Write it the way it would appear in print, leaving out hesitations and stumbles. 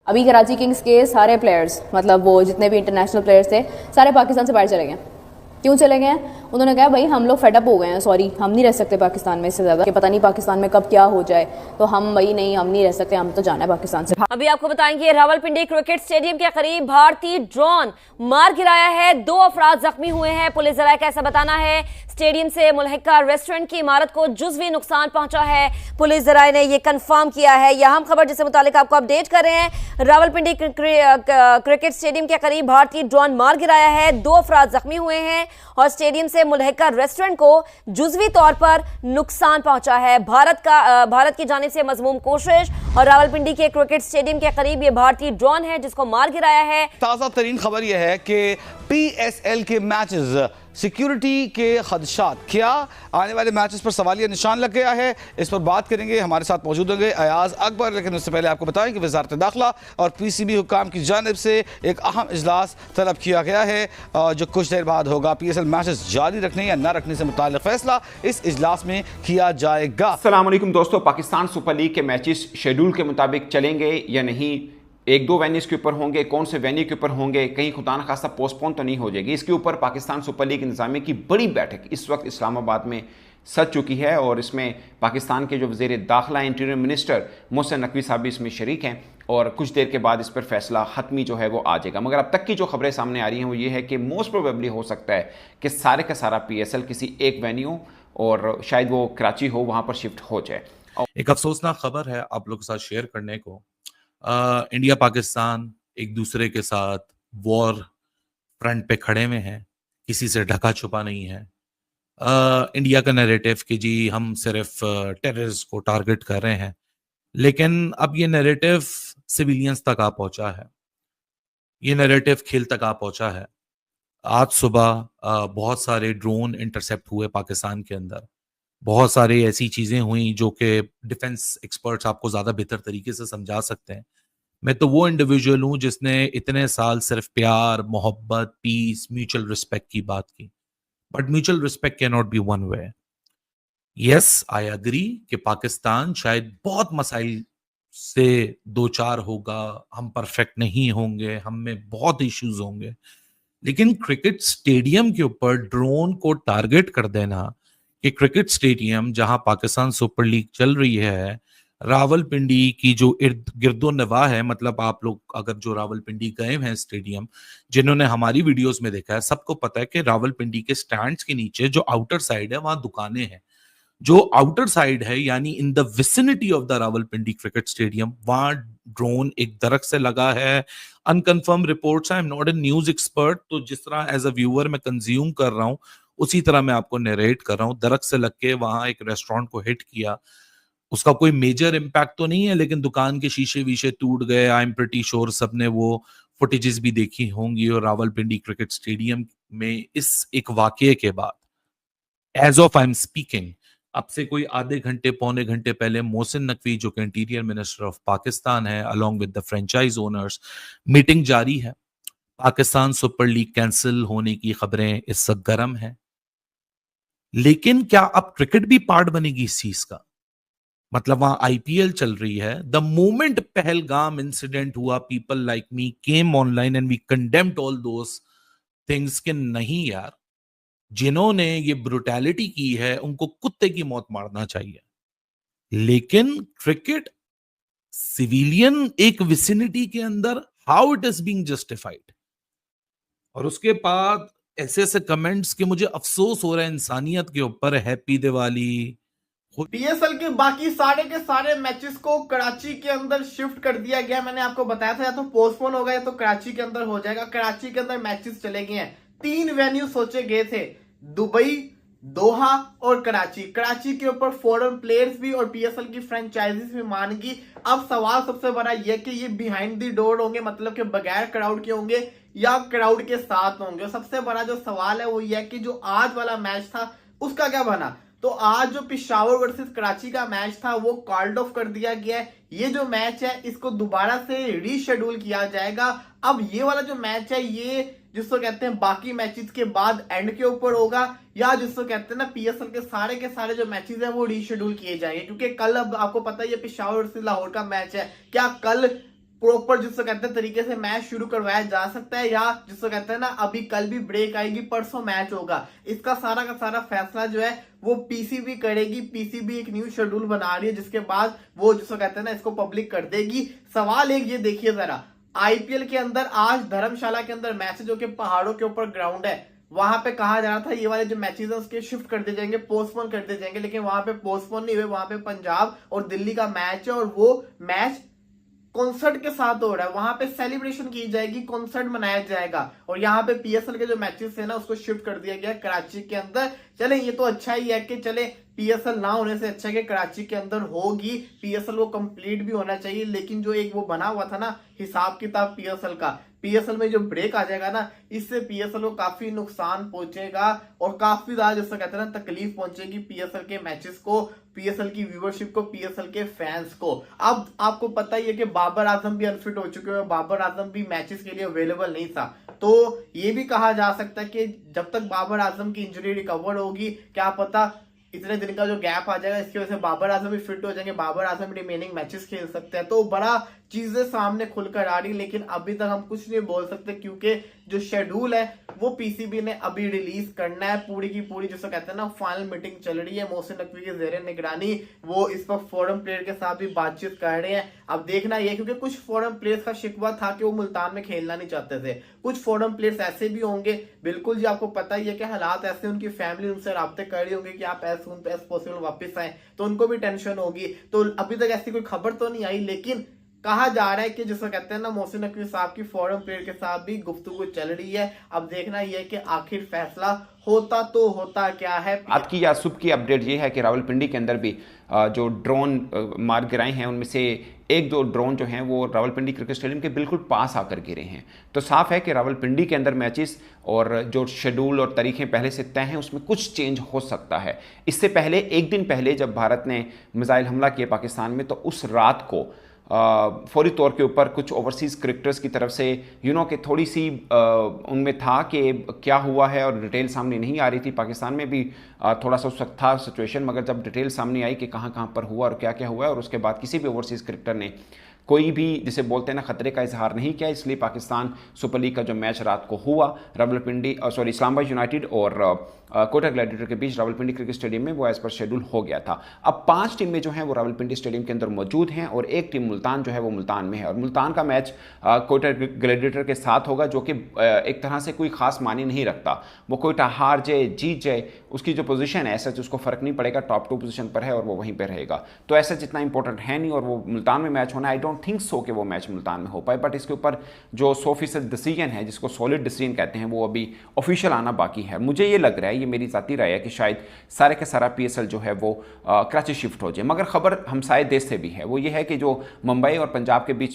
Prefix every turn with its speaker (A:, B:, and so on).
A: अभी कराची किंग्स के सारे प्लेयर्स, मतलब वो जितने भी इंटरनेशनल प्लेयर्स थे, सारे पाकिस्तान से बाहर चले गए। क्यों चले गए हैं? उन्होंने कहा भाई हम लोग फेडअप हो गए हैं, सॉरी हम नहीं रह सकते पाकिस्तान में इससे ज़्यादा, कि पता नहीं पाकिस्तान में कब क्या हो जाए, तो हम भाई नहीं, हम नहीं रह सकते, हम तो जाना है पाकिस्तान से।
B: अभी आपको बताएंगे रावलपिंडी क्रिकेट स्टेडियम के करीब भारतीय ड्रोन मार गिराया है, 2 अफराद जख्मी हुए हैं। पुलिस जराये का ऐसा बताना है। स्टेडियम से मुल्हिका रेस्टोरेंट की इमारत को जुज़वी नुकसान पहुंचा है, पुलिस जराये ने यह कंफर्म किया है। यह अहम खबर जिससे मुतालिक आपको अपडेट कर रहे हैं। रावलपिंडी क्रिकेट स्टेडियम के करीब भारतीय ड्रोन मार गिराया है, 2 अफराद जख्मी हुए हैं और स्टेडियम से मुल्हिका रेस्टोरेंट को जुज़वी तौर पर नुकसान पहुंचा है। भारत की जानिब से मजमूम कोशिश और रावलपिंडी के क्रिकेट स्टेडियम के करीब ये भारतीय ड्रोन है जिसको मार गिराया है।
C: ताज़ा तरीन खबर यह है कि पीएसएल के मैचेस, सिक्योरिटी के खदशात, क्या आने वाले मैचेस पर सवालिया निशान लग गया है? इस पर बात करेंगे। हमारे साथ मौजूद होंगे अयाज अकबर, लेकिन उससे पहले आपको बताएं कि वज़ारत दाखिला और पीसीबी हुक्काम की जानिब से एक अहम इजलास तलब किया गया है जो कुछ देर बाद होगा। पीएसएल मैचेस जारी रखने या न रखने से मुताल्लिक फैसला इस इजलास में किया जाएगा।
D: अस्सलाम वालेकुम दोस्तों, पाकिस्तान सुपर लीग के मैचेस शेड्यूल के मुताबिक चलेंगे या नहीं? 1-2 वेन्यूज़ के ऊपर होंगे, कौन से वेन्यू के ऊपर होंगे, कहीं खुदा न खासा पोस्टपोन तो नहीं हो जाएगी? इसके ऊपर पाकिस्तान सुपर लीग इंतजामिया की बड़ी बैठक इस वक्त इस्लामाबाद में सज चुकी है और इसमें पाकिस्तान के जो वज़ीर दाखिला इंटीरियर मिनिस्टर मोहसिन नकवी साहब भी इसमें शरीक हैं और कुछ देर के बाद इस पर फैसला हतमी जो है वो आ जाएगा। मगर अब तक की जो खबरें सामने आ रही हैं वो ये है कि मोस्ट प्रोबेबली हो सकता है कि सारे का सारा पीएसएल किसी एक वेन्यू और शायद वो कराची हो वहाँ पर शिफ्ट हो जाए।
E: एक अफसोसनाक खबर है आप लोगों के साथ शेयर करने को। इंडिया पाकिस्तान एक दूसरे के साथ वॉर फ्रंट पे खड़े हुए हैं, किसी से ढका छुपा नहीं है। इंडिया का नैरेटिव कि जी हम सिर्फ टेररिस्ट को टारगेट कर रहे हैं, लेकिन अब ये नैरेटिव सिविलियंस तक आ पहुंचा है, ये नैरेटिव खेल तक आ पहुंचा है। आज सुबह बहुत सारे ड्रोन इंटरसेप्ट हुए पाकिस्तान के अंदर, बहुत सारी ऐसी चीजें हुई जो कि डिफेंस एक्सपर्ट्स आपको ज्यादा बेहतर तरीके से समझा सकते हैं। मैं तो वो इंडिविजुअल हूं जिसने इतने साल सिर्फ प्यार, मोहब्बत, पीस, म्यूचुअल रिस्पेक्ट की बात की, but mutual respect can not be one way. Yes, I agree कि पाकिस्तान शायद बहुत मसाइल से दो चार होगा, हम परफेक्ट नहीं होंगे, हम में बहुत इश्यूज होंगे, लेकिन क्रिकेट स्टेडियम के ऊपर ड्रोन को टारगेट कर देना कि क्रिकेट स्टेडियम जहां पाकिस्तान सुपर लीग चल रही है, रावलपिंडी की जो इर्द गिर्दो नवाह है, मतलब आप लोग अगर जो रावलपिंडी गए हैं स्टेडियम, जिन्होंने हमारी वीडियोस में देखा है, सबको पता है कि रावलपिंडी के स्टैंड्स के नीचे जो आउटर साइड है वहां दुकानें हैं। जो आउटर साइड है यानी in the vicinity of the Rawalpindi cricket stadium, वहां ड्रोन एक दरख्त से लगा है। Unconfirmed reports, I am not a news expert, तो जिस तरह एज अ व्यूअर मैं कंज्यूम कर रहा हूं उसी तरह मैं आपको नरेट कर रहा हूं। दरख्त से लग के वहां एक रेस्टोरेंट को हिट किया, उसका कोई मेजर इम्पैक्ट तो नहीं है, लेकिन दुकान के शीशे वीशे टूट गए। आई एम प्रीटी श्योर सबने वो फुटेजेस भी देखी होंगी। और रावलपिंडी क्रिकेट स्टेडियम में इस एक वाकये के बाद as of I am speaking, अब से कोई आधे घंटे पौने घंटे पहले मोहसिन नकवी जो कि इंटीरियर मिनिस्टर ऑफ पाकिस्तान है, along with the franchise owners, meeting जारी है। पाकिस्तान सुपर लीग कैंसिल होने की खबरें इस वक्त गर्म है, लेकिन क्या अब क्रिकेट भी पार्ट बनेगी इस चीज का? मतलब वहां आईपीएल चल रही है। द मोमेंट पहलगाम इंसिडेंट हुआ, people like me came online and we condemned all those things के नहीं यार, जिन्होंने ये ब्रुटैलिटी की है उनको कुत्ते की मौत मारना चाहिए। लेकिन क्रिकेट सिविलियन एक विसिनिटी के अंदर, how it is being justified? और उसके बाद ऐसे ऐसे कमेंट्स कि मुझे अफसोस हो रहा है इंसानियत के ऊपर। हैप्पी दिवाली।
F: पीएसएल के बाकी सारे के सारे मैचेस को कराची के अंदर शिफ्ट कर दिया गया। मैंने आपको बताया था या तो पोस्टपोन होगा या तो कराची के अंदर हो जाएगा। कराची के अंदर मैचेस चले गए हैं। 3 वेन्यू सोचे गए थे, दुबई, दोहा और कराची। कराची के ऊपर फॉरेन प्लेयर्स भी और पीएसएल की फ्रेंचाइजीज भी मानेगी। अब सवाल सबसे बड़ा यह कि ये बिहाइंड द डोर होंगे, मतलब कि बगैर क्राउड के होंगे या क्राउड के साथ होंगे। सबसे बड़ा जो सवाल है वो यह कि जो आज वाला मैच था उसका क्या बना। तो आज जो पिशावर वर्सेस कराची का मैच था वो कॉल्ड ऑफ कर दिया गया है। ये जो मैच है इसको दोबारा से रीशेड्यूल किया जाएगा। अब ये वाला जो मैच है ये जिसको कहते हैं बाकी मैचेस के बाद एंड के ऊपर होगा, या जिसको कहते हैं ना पीएसएल के सारे जो मैचेस हैं वो रीशेड्यूल किए जाएंगे। क्योंकि कल अब आपको पता है ये पिशावर वर्सेस लाहौर का मैच है, क्या कल प्रॉपर जिसको कहते हैं तरीके से मैच शुरू करवाया जा सकता है, या जिसको कहते हैं ना अभी कल भी ब्रेक आएगी, परसों मैच होगा। इसका सारा का सारा फैसला जो है वो पीसीबी करेगी। पीसीबी एक न्यू शेड्यूल बना रही है जिसके बाद वो जिसको कहते हैं ना इसको पब्लिक कर देगी। सवाल एक ये देखिए जरा, आईपीएल के अंदर आज धर्मशाला के अंदर मैच जो कि पहाड़ों के ऊपर ग्राउंड है, वहां पे कहा जा रहा था ये वाले जो मैचेस है उसके शिफ्ट कर दिए जाएंगे, पोस्टपोन कर दिए जाएंगे, लेकिन वहां पे पोस्टपोन नहीं हुए। वहां पे पंजाब और दिल्ली का मैच है और वो मैच कॉन्सर्ट के साथ हो रहा है। वहां पे सेलिब्रेशन की जाएगी, कॉन्सर्ट मनाया जाएगा। और यहाँ पे पीएसएल के जो मैचेस है ना उसको शिफ्ट कर दिया गया कराची के अंदर। चले ये तो अच्छा ही है कि चले पीएसएल ना होने से अच्छा है कि कराची के अंदर होगी। पीएसएल वो कंप्लीट भी होना चाहिए, लेकिन जो एक वो बना हुआ था ना हिसाब किताब पीएसएल का, पीएसएल में जो ब्रेक आ जाएगा ना इससे पीएसएल को काफी नुकसान पहुंचेगा और काफी ज्यादा जिसको कहते हैं ना तकलीफ पहुंचेगी पीएसएल के मैचेस को, पीएसएल की व्यूअरशिप को, पीएसएल के फैंस को। अब आपको पता ही है कि बाबर आजम भी अनफिट हो चुके हैं, बाबर आजम भी मैचेस के लिए अवेलेबल नहीं था। तो ये भी कहा जा सकता है कि जब तक बाबर आजम की इंजरी रिकवर होगी, क्या पता इतने दिन का जो गैप आ जाएगा इसकी वजह से बाबर आजम भी फिट हो जाएंगे, बाबर आजम रिमेनिंग मैचेस खेल सकते हैं। तो बड़ा चीजें सामने खुलकर आ रही, लेकिन अभी तक हम कुछ नहीं बोल सकते क्योंकि जो शेड्यूल है वो पीसीबी ने अभी रिलीज करना है। पूरी की पूरी जिसको कहते हैं ना फाइनल मीटिंग चल रही है मोहसिन नकवी के ज़ेरे निगरानी। वो इस वक्त फॉरेन प्लेयर के साथ भी बातचीत कर रहे हैं। अब देखना ये, क्योंकि कुछ फॉरेन प्लेयर्स का शिकवा था कि वो मुल्तान में खेलना नहीं चाहते थे। कुछ फॉरेन प्लेयर्स ऐसे भी होंगे, बिल्कुल जी आपको पता ही है कि हालात ऐसे, उनकी फैमिली उनसे राब्ते कर रही होंगे कि आप एज सून एज पॉसिबल वापस आए, तो उनको भी टेंशन होगी। तो अभी तक ऐसी कोई खबर तो नहीं आई, लेकिन कहा जा रहा है कि जिसको कहते हैं ना मोहसिन नकवी साहब की फॉरेन प्लेयर के साथ भी गुफ्तगू चल रही है। अब देखना यह है कि आखिर फैसला होता तो होता क्या है।
D: आज की या सुबह की अपडेट ये है कि रावलपिंडी के अंदर भी जो ड्रोन मार गिराए हैं उनमें से एक दो ड्रोन जो हैं वो रावलपिंडी क्रिकेट स्टेडियम के बिल्कुल पास आकर गिरे हैं। तो साफ है कि रावलपिंडी के अंदर मैचेस और जो शेड्यूल और तारीखें पहले से तय हैं उसमें कुछ चेंज हो सकता है। इससे पहले एक दिन पहले जब भारत ने मिसाइल हमला किया पाकिस्तान में, तो उस रात को फौरी तौर के ऊपर कुछ ओवरसीज़ क्रिकेटर्स की तरफ से कि थोड़ी सी उनमें था कि क्या हुआ है और डिटेल सामने नहीं आ रही थी। पाकिस्तान में भी थोड़ा सा उस वक्त था सिचुएशन, मगर जब डिटेल सामने आई कि कहाँ कहाँ पर हुआ और क्या क्या हुआ है, और उसके बाद किसी भी ओवरसीज़ क्रिकेटर ने कोई भी जिसे बोलते हैं ना खतरे का इजहार नहीं किया। इसलिए पाकिस्तान सुपर लीग का जो मैच रात को हुआ रावलपिंडी इस्लामाबाद यूनाइटेड और कोटा ग्लैडिएटर के बीच रावलपिंडी क्रिकेट स्टेडियम में, वो एज पर शेड्यूल हो गया था। अब 5 टीमें जो हैं वो रावलपिंडी स्टेडियम के अंदर मौजूद हैं और एक टीम मुल्तान जो है वो मुल्तान में है। और मुल्तान का मैच कोटा ग्लैडिएटर के साथ होगा, जो कि एक तरह से कोई खास मानी नहीं रखता। वो कोटा हार जाए जीत जाए, उसकी जो पोजीशन है ऐसा उसको फर्क नहीं पड़ेगा, टॉप 2 पोजीशन पर है और वो वहीं पर रहेगा। तो ऐसा जितना इंपॉर्टेंट है नहीं, और वो मुल्तान में मैच होना, आई डोंट थिंक सो कि वो मैच मुल्तान में हो पाए। बट इसके ऊपर जो 100% डिसीजन है, जिसको सॉलिड डिसीजन कहते हैं, वो अभी ऑफिशियल आना बाकी है। मुझे ये लग रहा है, ये मेरी ज़ाती राय है कि शायद सारे का सारा पीएसएल जो है वो कराची शिफ्ट हो जाए। मगर खबर हमसाये देश से भी है, वो ये है कि जो मुंबई और पंजाब के बीच